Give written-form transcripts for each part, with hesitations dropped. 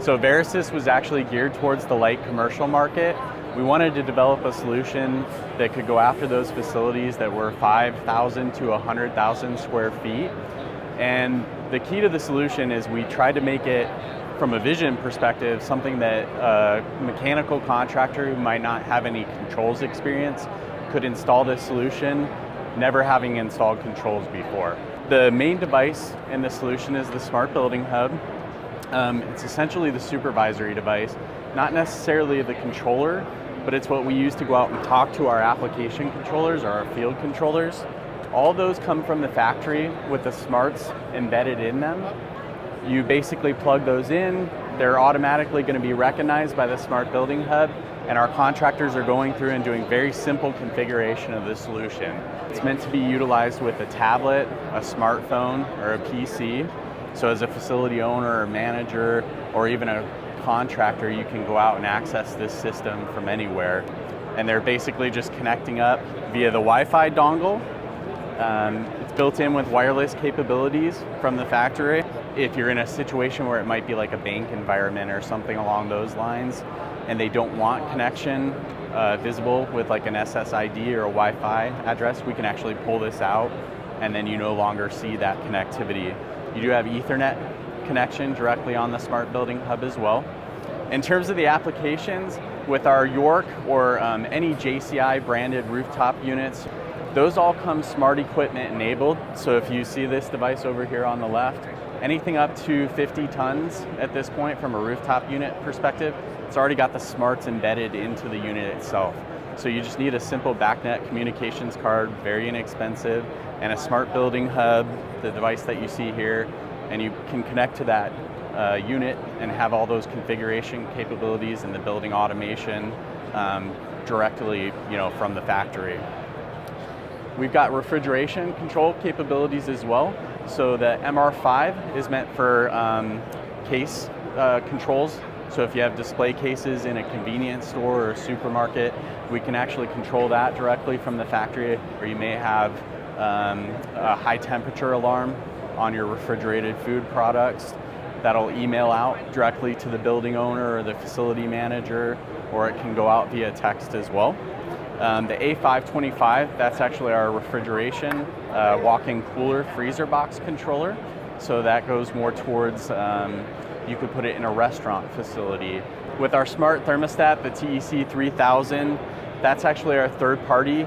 So Verasys was actually geared towards the light commercial market. We wanted to develop a solution that could go after those facilities that were 5,000 to 100,000 square feet. And the key to the solution is we tried to make it, from a vision perspective, something that a mechanical contractor who might not have any controls experience could install this solution, never having installed controls before. The main device in the solution is the Smart Building Hub. It's essentially the supervisory device, not necessarily the controller, but it's what we use to go out and talk to our application controllers or our field controllers. All those come from the factory with the smarts embedded in them. You basically plug those in, they're automatically going to be recognized by the Smart Building Hub, and our contractors are going through and doing very simple configuration of the solution. It's meant to be utilized with a tablet, a smartphone, or a PC. So as a facility owner or manager, or even a contractor, you can go out and access this system from anywhere. And they're basically just connecting up via the Wi-Fi dongle. It's built in with wireless capabilities from the factory. If you're in a situation where it might be like a bank environment or something along those lines, and they don't want connection visible with like an SSID or a Wi-Fi address, we can actually pull this out, and then you no longer see that connectivity. You do have Ethernet connection directly on the Smart Building Hub as well. In terms of the applications, with our York or any JCI branded rooftop units, those all come smart equipment enabled. So if you see this device over here on the left, anything up to 50 tons at this point from a rooftop unit perspective, it's already got the smarts embedded into the unit itself. So you just need a simple BACnet communications card, very inexpensive, and a Smart Building Hub, the device that you see here, and you can connect to that unit and have all those configuration capabilities and the building automation directly, from the factory. We've got refrigeration control capabilities as well. So the MR5 is meant for case controls. So if you have display cases in a convenience store or a supermarket, we can actually control that directly from the factory. Or you may have a high temperature alarm on your refrigerated food products that'll email out directly to the building owner or the facility manager, or it can go out via text as well. The A525, that's actually our refrigeration walk-in cooler freezer box controller. So that goes more towards, you could put it in a restaurant facility. With our smart thermostat, the TEC 3000, that's actually our third-party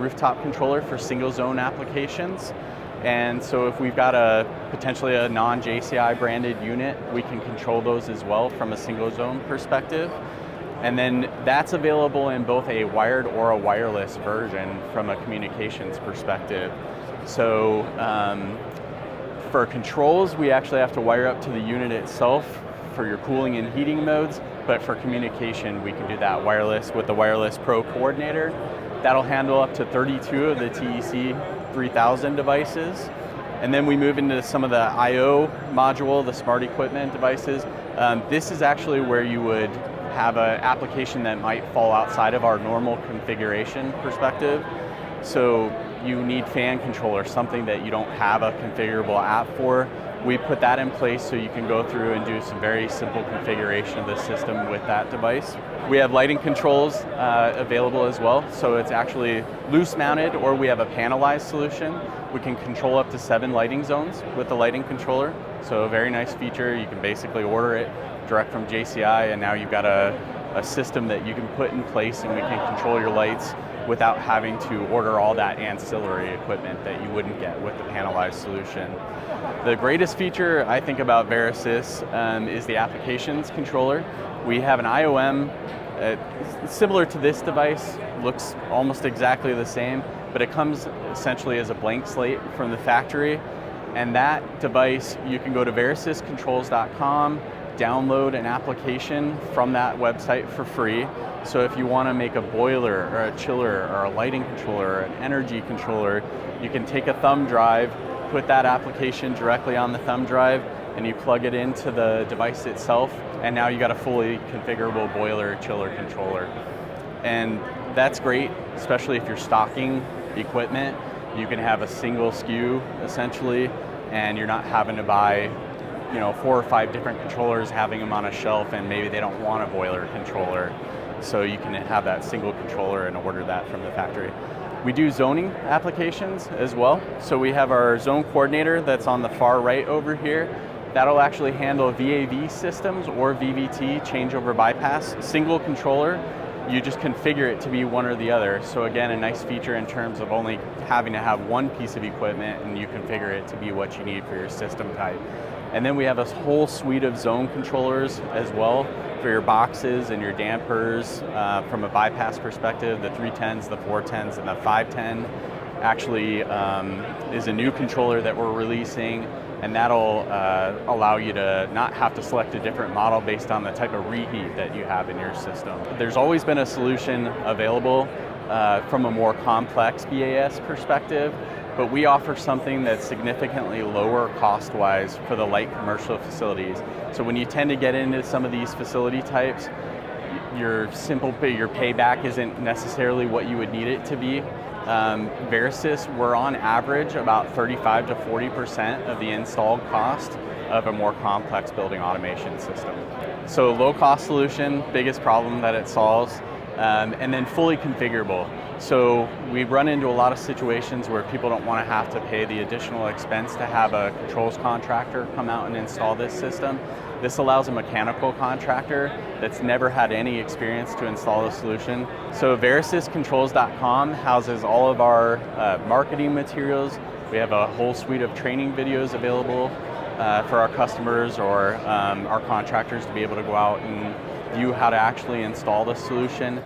rooftop controller for single zone applications. And so if we've got potentially a non-JCI branded unit, we can control those as well from a single zone perspective. And then that's available in both a wired or a wireless version from a communications perspective. So for controls, we actually have to wire up to the unit itself for your cooling and heating modes, but for communication, we can do that wireless with the Wireless Pro Coordinator. That'll handle up to 32 of the TEC 3000 devices. And then we move into some of the I/O module, the smart equipment devices. This is actually where you would have an application that might fall outside of our normal configuration perspective. So you need fan control or something that you don't have a configurable app for. We put that in place so you can go through and do some very simple configuration of the system with that device. We have lighting controls available as well. So it's actually loose mounted, or we have a panelized solution. We can control up to 7 lighting zones with the lighting controller. So a very nice feature. You can basically order it direct from JCI, and now you've got a system that you can put in place, and we can control your lights without having to order all that ancillary equipment that you wouldn't get with the panelized solution. The greatest feature I think about Verasys is the applications controller. We have an IOM similar to this device, looks almost exactly the same, but it comes essentially as a blank slate from the factory. And that device, you can go to verasyscontrols.com, download an application from that website for free. So if you want to make a boiler or a chiller or a lighting controller or an energy controller, you can take a thumb drive, put that application directly on the thumb drive, and you plug it into the device itself, and now you got a fully configurable boiler chiller controller. And that's great, especially if you're stocking equipment. You can have a single SKU essentially, and you're not having to buy 4 or 5 different controllers, having them on a shelf, and maybe they don't want a boiler controller. So you can have that single controller and order that from the factory. We do zoning applications as well. So we have our zone coordinator that's on the far right over here. That'll actually handle VAV systems or VVT, changeover bypass, single controller. You just configure it to be one or the other. So again, a nice feature in terms of only having to have one piece of equipment, and you configure it to be what you need for your system type. And then we have a whole suite of zone controllers as well for your boxes and your dampers. From a bypass perspective, the 310s, the 410s, and the 510 actually is a new controller that we're releasing, and that'll allow you to not have to select a different model based on the type of reheat that you have in your system. There's always been a solution available from a more complex BAS perspective, but we offer something that's significantly lower cost-wise for the light commercial facilities. So when you tend to get into some of these facility types, your payback isn't necessarily what you would need it to be. Verasys, we're on average about 35 to 40% of the installed cost of a more complex building automation system. So low cost solution, biggest problem that it solves, and then fully configurable. So we run into a lot of situations where people don't want to have to pay the additional expense to have a controls contractor come out and install this system. This allows a mechanical contractor that's never had any experience to install the solution. So VerasysControls.com houses all of our marketing materials. We have a whole suite of training videos available for our customers or our contractors to be able to go out and view how to actually install the solution.